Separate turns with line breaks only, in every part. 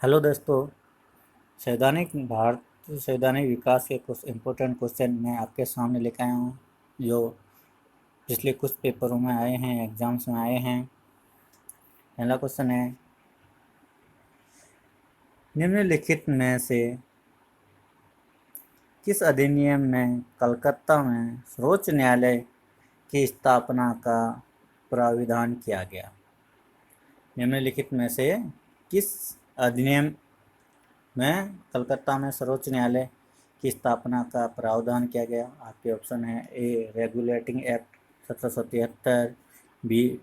Hello दोस्तों। संवैधानिक विकास के कुछ इम्पोर्टेंट क्वेश्चन मैं आपके सामने लेकर आया हूँ, जो पिछले कुछ पेपरों में आए हैं, एग्जाम्स में आए हैं। पहला क्वेश्चन है, निम्नलिखित में से किस अधिनियम में कलकत्ता में सर्वोच्च न्यायालय की स्थापना का प्राविधान किया गया? निम्नलिखित में से किस अधिनियम में कलकत्ता में सर्वोच्च न्यायालय की स्थापना का प्रावधान किया गया? आपके ऑप्शन है ए रेगुलेटिंग एक्ट 1773, बी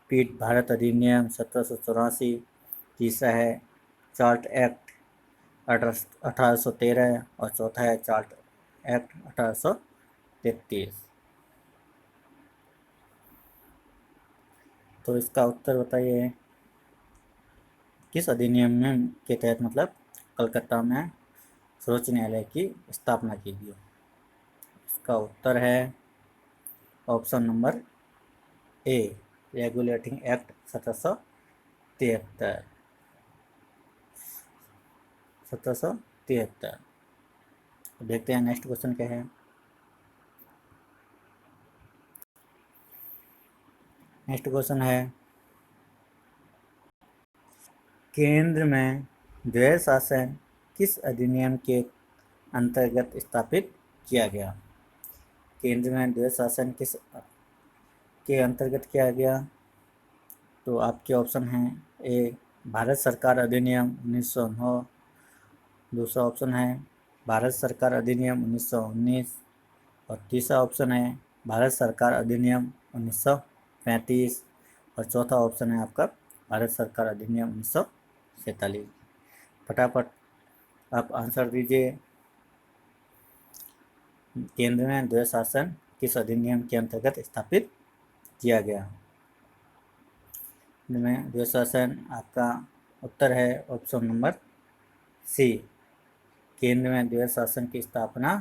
पीठ भारत अधिनियम 1784, तीसरा है चार्ट एक्ट 1813 और चौथा है चार्ट एक्ट 1833। तो इसका उत्तर बताइए, किस अधिनियम में के तहत मतलब कलकत्ता में सर्वोच्च न्यायालय की स्थापना की गई? इसका उत्तर है option number A regulating act 1773। 1773। देखते हैं नेक्स्ट क्वेश्चन क्या है। नेक्स्ट क्वेश्चन है, केंद्र में द्वैध शासन किस अधिनियम के अंतर्गत स्थापित किया गया? केंद्र में द्वैध शासन किस के अंतर्गत किया गया? तो आपके ऑप्शन हैं ए भारत सरकार अधिनियम 1909, दूसरा ऑप्शन है भारत सरकार अधिनियम 1919 और तीसरा ऑप्शन है भारत सरकार अधिनियम 1935 और चौथा ऑप्शन है आपका भारत सरकार अधिनियम 1947। फटाफट आप आंसर दीजिए। केंद्र में द्वैध शासन किस अधिनियम के अंतर्गत स्थापित किया गया? में द्वैध शासन आपका उत्तर है ऑप्शन नंबर सी। केंद्र में द्वैध शासन की स्थापना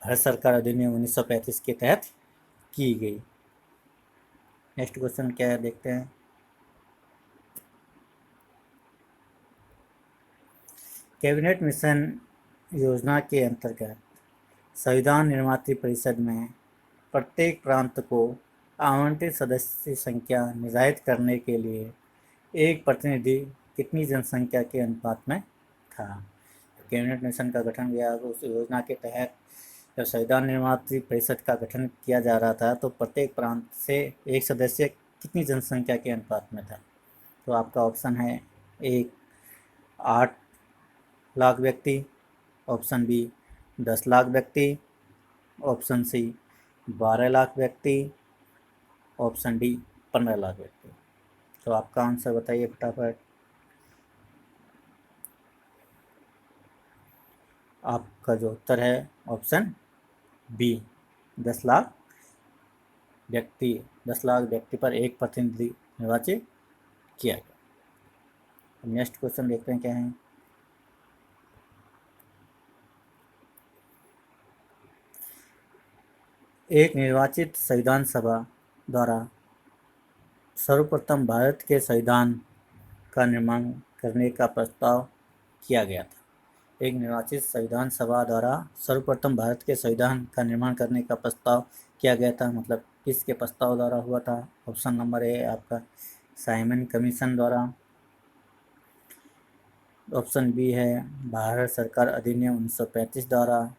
भारत सरकार अधिनियम 1935 के तहत की गई। नेक्स्ट क्वेश्चन क्या है, देखते हैं। कैबिनेट मिशन योजना के अंतर्गत संविधान निर्मात्री परिषद में प्रत्येक प्रांत को आवंटित सदस्य संख्या निर्धारित करने के लिए एक प्रतिनिधि कितनी जनसंख्या के अनुपात में था? कैबिनेट मिशन का गठन किया, उस योजना के तहत जब संविधान निर्मात्री परिषद का गठन किया जा रहा था तो प्रत्येक प्रांत से एक सदस्य कितनी जनसंख्या के अनुपात में था? तो आपका ऑप्शन है ए 8 लाख व्यक्ति, ऑप्शन बी 10 लाख व्यक्ति, ऑप्शन सी 12 लाख व्यक्ति, ऑप्शन डी 15 लाख व्यक्ति। तो आपका आंसर बताइए फटाफट। आपका जो उत्तर है ऑप्शन बी 10 लाख व्यक्ति। 10 लाख व्यक्ति पर एक प्रतिनिधि निर्वाचित किया गया। नेक्स्ट क्वेश्चन देखते हैं क्या है। एक निर्वाचित संविधान सभा द्वारा सर्वप्रथम भारत के संविधान का निर्माण करने का प्रस्ताव किया गया था। एक निर्वाचित संविधान सभा द्वारा सर्वप्रथम भारत के संविधान का निर्माण करने का प्रस्ताव किया गया था, मतलब किसके प्रस्ताव द्वारा हुआ था? ऑप्शन नंबर ए आपका साइमन कमीशन द्वारा, ऑप्शन बी है भारत सरकार अधिनियम 1935 द्वारा,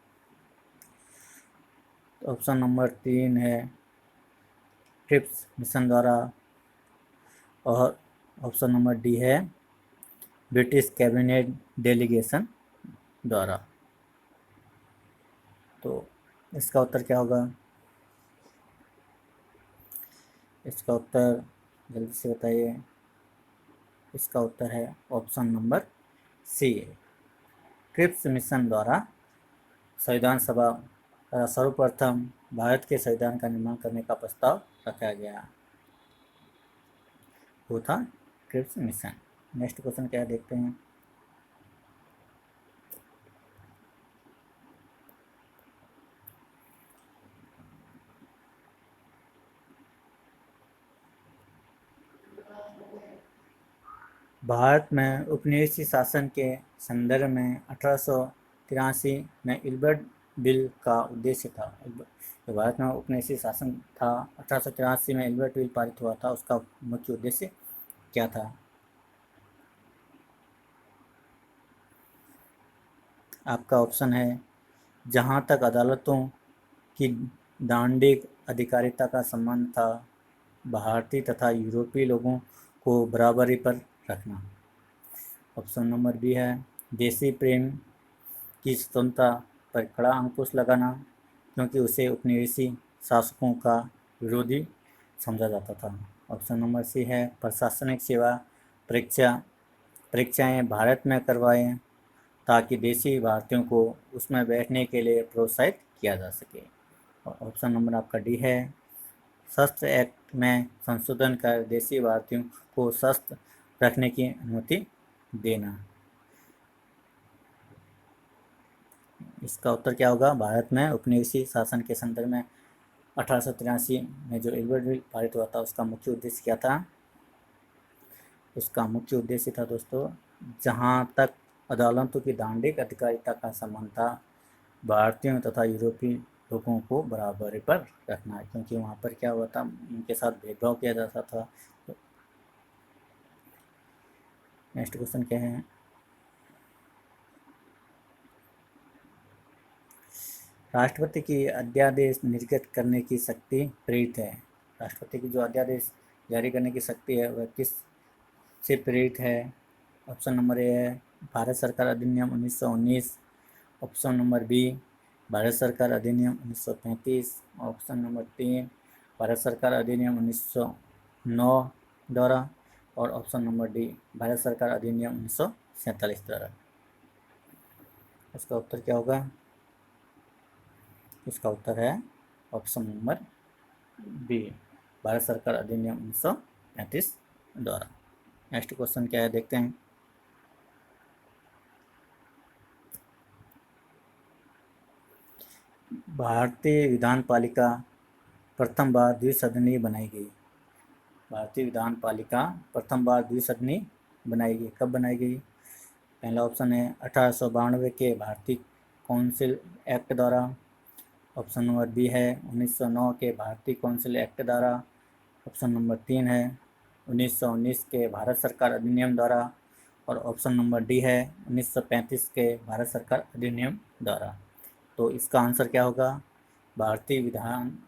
ऑप्शन नंबर 3 है क्रिप्स मिशन द्वारा और ऑप्शन नंबर डी है ब्रिटिश कैबिनेट डेलीगेशन द्वारा। तो इसका उत्तर क्या होगा? इसका उत्तर जल्दी से बताइए। इसका उत्तर है option number C, Cripps mission द्वारा संविधान सभा सर्वप्रथम भारत के संविधान का निर्माण करने का प्रस्ताव रखा गया, वो था क्रिप्स मिशन। नेक्स्ट क्वेश्चन क्या है, देखते हैं। भारत में उपनिवेशी शासन के संदर्भ में 1883 में इल्बर्ट बिल का उद्देश्य था। जो भारत में उपनिवेशी शासन था 1883 में इल्बर्ट बिल पारित हुआ था, उसका मुख्य उद्देश्य क्या था? आपका ऑप्शन है, जहाँ तक अदालतों की दांडिक अधिकारिता का संबंध था, भारतीय तथा यूरोपीय लोगों को बराबरी पर रखना। ऑप्शन नंबर बी है, देशी प्रेम की स्वतंत्रता पर कड़ा अंकुश लगाना, क्योंकि उसे उपनिवेशी शासकों का विरोधी समझा जाता था। ऑप्शन नंबर सी है, प्रशासनिक सेवा परीक्षाएं भारत में करवाएं, ताकि देशी भारतीयों को उसमें बैठने के लिए प्रोत्साहित किया जा सके। ऑप्शन नंबर आपका डी है, शस्त्र एक्ट में संशोधन कर देशी भारतीयों को शस्त्र रखने की अनुमति देना। इसका उत्तर क्या होगा? भारत में उपनिवेशी शासन के संदर्भ में 1883 में जो इल्बर्ट बिल पारित हुआ था, उसका मुख्य उद्देश्य क्या था? उसका मुख्य उद्देश्य था दोस्तों, जहाँ तक अदालतों की दांडिक अधिकारिता का संबंध था, भारतीयों तथा यूरोपीय लोगों को बराबरी पर रखना है, क्योंकि वहाँ पर क्या हुआ था, उनके साथ भेदभाव किया जाता था। नेक्स्ट क्वेश्चन क्या है? राष्ट्रपति की अध्यादेश निर्गत करने की शक्ति प्रेरित है। राष्ट्रपति की जो अध्यादेश जारी करने की शक्ति है, वह किस से प्रेरित है? ऑप्शन नंबर ए है, भारत सरकार अधिनियम 1919। ऑप्शन नंबर बी, भारत सरकार अधिनियम 1935। ऑप्शन नंबर 3, भारत सरकार अधिनियम 1909 द्वारा। और ऑप्शन नंबर डी, भारत सरकार अधिनियम 1947 द्वारा। इसका उत्तर क्या होगा? इसका उत्तर है ऑप्शन नंबर बी, भारत सरकार अधिनियम 1935 द्वारा। नेक्स्ट क्वेश्चन क्या है, देखते हैं। भारतीय विधान पालिका प्रथम बार द्विसदनीय बनाई गई। भारतीय विधान पालिका प्रथम बार द्विसदनीय बनाई गई, कब बनाई गई? पहला ऑप्शन है 1892 के भारतीय काउंसिल एक्ट द्वारा। ऑप्शन नंबर बी है 1909 के भारतीय काउंसिल एक्ट द्वारा। ऑप्शन नंबर 3 है 1919 के भारत सरकार अधिनियम द्वारा। और ऑप्शन नंबर डी है 1935 के भारत सरकार अधिनियम द्वारा। तो इसका आंसर क्या होगा? भारतीय विधान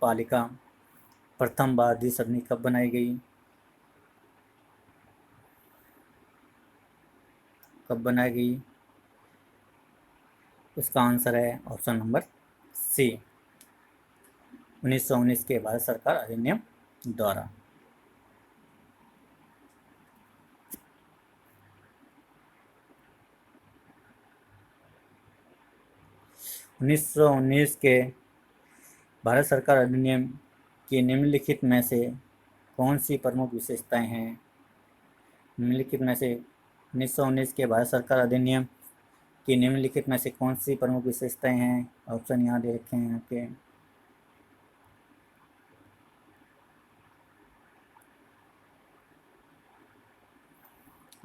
पालिका प्रथम बार द्विसदनीय कब बनाई गई? कब बनाई गई? इसका आंसर है ऑप्शन नंबर सी, 1919 के भारत सरकार अधिनियम द्वारा। उन्नीस के भारत सरकार अधिनियम की निम्नलिखित में से कौन सी प्रमुख विशेषताएं हैं? निम्नलिखित में से 1919 के भारत सरकार अधिनियम की निम्नलिखित में से कौन सी प्रमुख विशेषताएं हैं? ऑप्शन यहाँ दे रखे हैं आपके।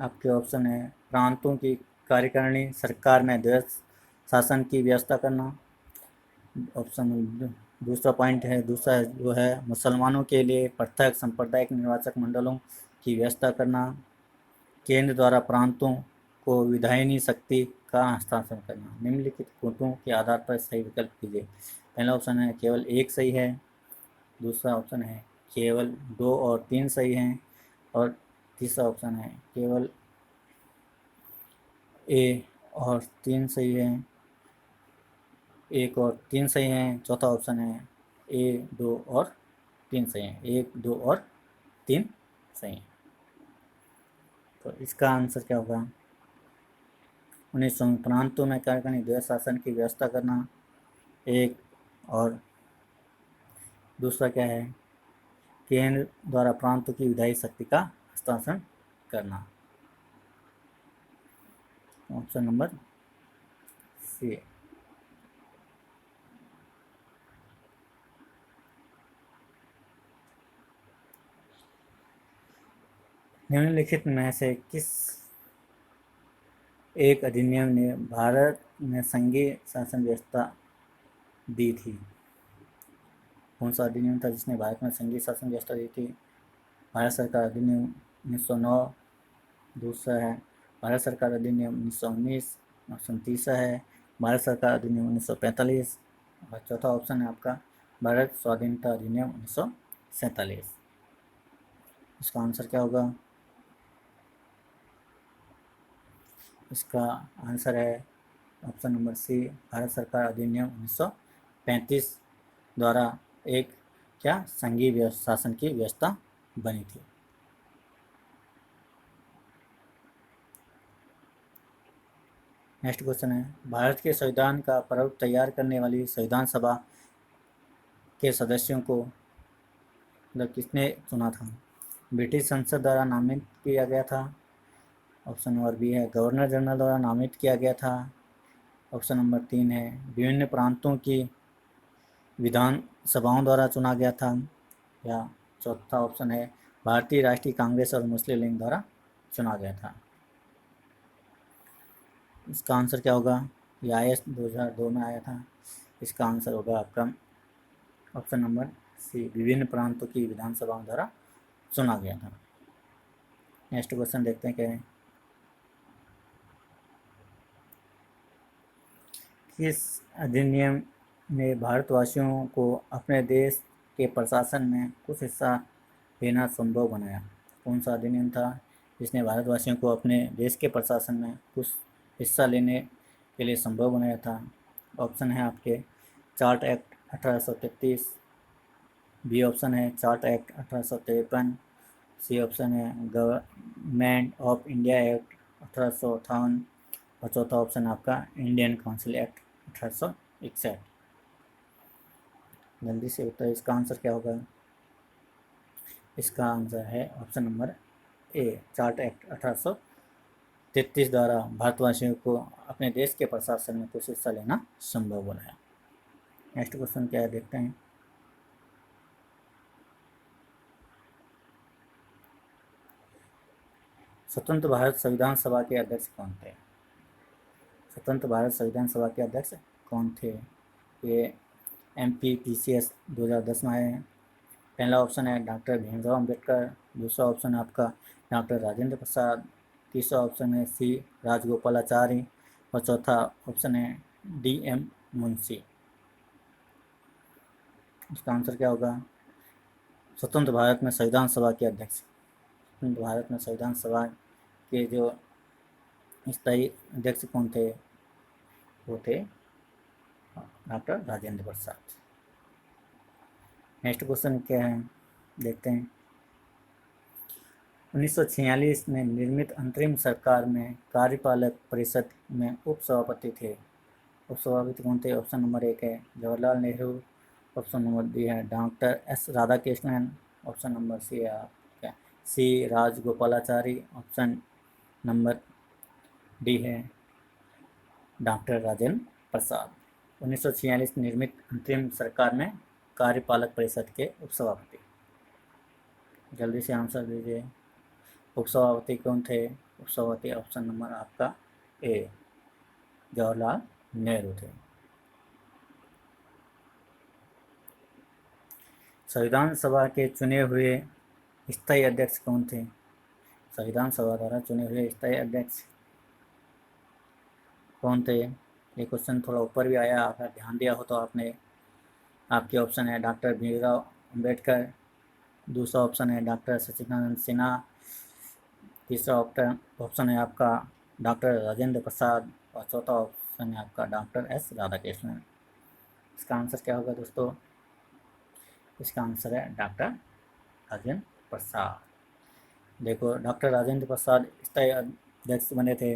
आपके ऑप्शन है, प्रांतों की कार्यकारिणी सरकार में द्वैध शासन की व्यवस्था करना। ऑप्शन दूसरा पॉइंट है, दूसरा जो है, मुसलमानों के लिए पृथक सांप्रदायिक निर्वाचक मंडलों की व्यवस्था करना। केंद्र द्वारा प्रांतों को विधायिनी शक्ति का हस्तांतरण करना। निम्नलिखित गुणों के आधार पर सही विकल्प कीजिए। पहला ऑप्शन है केवल एक सही है। दूसरा ऑप्शन है केवल 2 और 3 सही हैं। और तीसरा ऑप्शन है केवल ए और 3 सही है, 1 और 3 सही हैं। चौथा ऑप्शन है ए 2 और 3 सही हैं, 1 2 और 3 सही हैं। तो इसका आंसर क्या होगा? 1900 प्रांतों में कार्यकारिणी द्वैध शासन की व्यवस्था करना, एक। और दूसरा क्या है? केंद्र द्वारा प्रांतों की विधायी शक्ति का हस्तांतरण करना। Option number C. निम्नलिखित में से किस एक अधिनियम ने भारत में संघीय शासन व्यवस्था दी थी? कौन सा अधिनियम था जिसने भारत में संघीय शासन व्यवस्था दी थी? भारत सरकार अधिनियम 1909। दूसरा है भारत सरकार अधिनियम 1919। ऑप्शन तीसरा है भारत सरकार अधिनियम 1945। और चौथा ऑप्शन है आपका भारत स्वाधीनता अधिनियम 1947। इसका आंसर क्या होगा? इसका आंसर है ऑप्शन नंबर सी, भारत सरकार अधिनियम 1935 द्वारा एक क्या संघीय शासन की व्यवस्था बनी थी। नेक्स्ट क्वेश्चन है भारत के संविधान का प्रारूप तैयार करने वाली संविधान सभा के सदस्यों को मतलब किसने चुना था? ब्रिटिश संसद द्वारा नामित किया गया था। ऑप्शन नंबर बी है गवर्नर जनरल द्वारा नामित किया गया था। ऑप्शन नंबर 3 है विभिन्न प्रांतों की विधान सभाओं द्वारा चुना गया था। या चौथा ऑप्शन है भारतीय राष्ट्रीय कांग्रेस और मुस्लिम लीग द्वारा चुना गया था। इसका आंसर क्या होगा? ये IS 2002 में आया था। इसका आंसर होगा आपका ऑप्शन नंबर सी, विभिन्न प्रांतों की विधानसभाओं द्वारा चुना गया था। नेक्स्ट क्वेश्चन देखते हैं क्या है। किस अधिनियम ने भारतवासियों को अपने देश के प्रशासन में कुछ हिस्सा लेना संभव बनाया? कौन सा अधिनियम था जिसने भारतवासियों को अपने देश के प्रशासन में कुछ हिस्सा लेने के लिए संभव बनाया था? ऑप्शन है आपके चार्ट एक्ट 1833। बी ऑप्शन है चार्ट एक्ट 1853। सी ऑप्शन है गवर्नमेंट ऑफ इंडिया एक्ट 1858। और चौथा ऑप्शन आपका इंडियन काउंसिल एक्ट 1861। जल्दी से बताइए इसका आंसर क्या होगा? इसका आंसर है option number A, chart act 1833 द्वारा भारतवासियों को अपने देश के प्रशासन में कुछ हिस्सा लेना संभव बनाया। नेक्स्ट क्वेश्चन क्या है देखते हैं। स्वतंत्र भारत संविधान सभा के अध्यक्ष कौन थे? स्वतंत्र भारत संविधान सभा के अध्यक्ष कौन थे? ये MPPCS 2010 में आए हैं। पहला ऑप्शन है डॉक्टर भीमराव अम्बेडकर। दूसरा ऑप्शन है आपका डॉक्टर राजेंद्र प्रसाद। तीसरा ऑप्शन है सी राजगोपालाचारी। और चौथा ऑप्शन है DM मुंशी। इसका आंसर क्या होगा? स्वतंत्र भारत में संविधान सभा के अध्यक्ष, स्वतंत्र भारत में संविधान सभा के जो स्थायी अध्यक्ष कौन थे? वो थे डॉक्टर राजेंद्र प्रसाद। नेक्स्ट क्वेश्चन क्या है देखते हैं। 1946 में निर्मित अंतरिम सरकार में कार्यपालक परिषद में उपसभापति थे। उपसभापति कौन थे? ऑप्शन नंबर 1 है Jawaharlal Nehru. Option number B है doctor S Radhakrishnan. Option number C है क्या C Rajagopalachari. Option number D है डॉक्टर राजेंद्र प्रसाद। 1946 निर्मित अंतरिम सरकार में कार्यपालक परिषद के उपसभापति। जल्दी से आंसर दीजिए। उपसभापति कौन थे? उपसभापति ऑप्शन नंबर आपका ए, जवाहरलाल नेहरू थे। संविधान सभा के चुने हुए स्थायी अध्यक्ष कौन थे? संविधान सभा द्वारा चुने हुए स्थायी अध्यक्ष कौन थे? ये क्वेश्चन थोड़ा ऊपर भी आया, अगर ध्यान दिया हो तो आपने। आपके ऑप्शन है डॉक्टर भीमराव अम्बेडकर। दूसरा ऑप्शन है डॉक्टर सच्चिदानंद सिन्हा। तीसरा ऑप्शन है आपका डॉक्टर राजेंद्र प्रसाद। और चौथा ऑप्शन है आपका डॉक्टर S राधाकृष्णन। इसका आंसर क्या होगा दोस्तों? इसका आंसर है डॉक्टर राजेंद्र प्रसाद। देखो डॉक्टर राजेंद्र प्रसाद स्थायी अध्यक्ष बने थे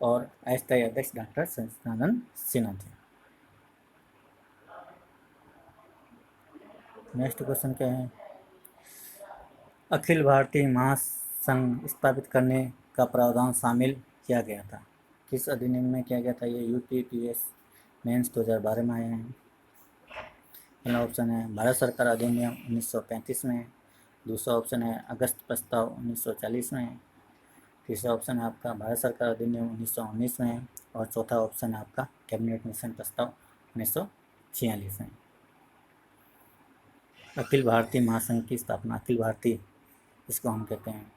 और अस्थायी अध्यक्ष डॉक्टर सच्चिदानंद सिन्हा थे। नेक्स्ट क्वेश्चन क्या है। अखिल भारतीय महासंघ स्थापित करने का प्रावधान शामिल किया गया था? किस अधिनियम में किया गया था? ये UPPS मेंस 2012 में आए हैं। पहला ऑप्शन है भारत सरकार अधिनियम 1935 में। दूसरा ऑप्शन है अगस्त प्रस्ताव 1940 में। तीसरा ऑप्शन है आपका भारत सरकार अधिनियम 1919 में। और चौथा ऑप्शन है आपका कैबिनेट मिशन प्रस्ताव 1946 में। अखिल भारतीय महासंघ की स्थापना, अखिल भारतीय इसको हम कहते हैं,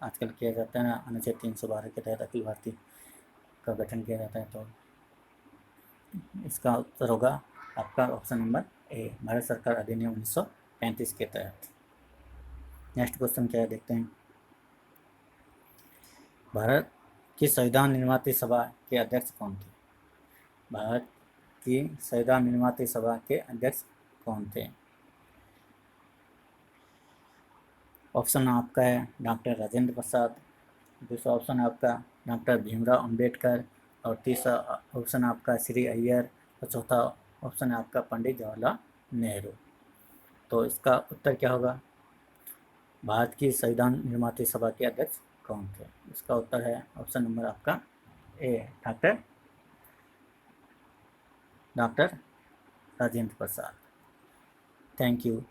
आजकल किया जाता है ना, अनुच्छेद 312 के तहत अखिल भारतीय का गठन किया जाता है। तो इसका उत्तर होगा आपका ऑप्शन नंबर ए, भारत सरकार अधिनियम 1935 के तहत। नेक्स्ट क्वेश्चन क्या है देखते हैं। भारत की संविधान निर्माती सभा के अध्यक्ष कौन थे? भारत की संविधान निर्माती सभा के अध्यक्ष कौन थे? ऑप्शन आपका है डॉक्टर राजेंद्र प्रसाद। दूसरा ऑप्शन है आपका डॉक्टर भीमराव अंबेडकर। और तीसरा ऑप्शन आपका श्री अय्यर। और चौथा ऑप्शन है आपका पंडित जवाहरलाल नेहरू। तो इसका उत्तर क्या होगा? भारत की संविधान निर्माती सभा के अध्यक्ष कौन थे? इसका उत्तर है ऑप्शन नंबर आपका A, doctor Rajendra Prasad. Thank you.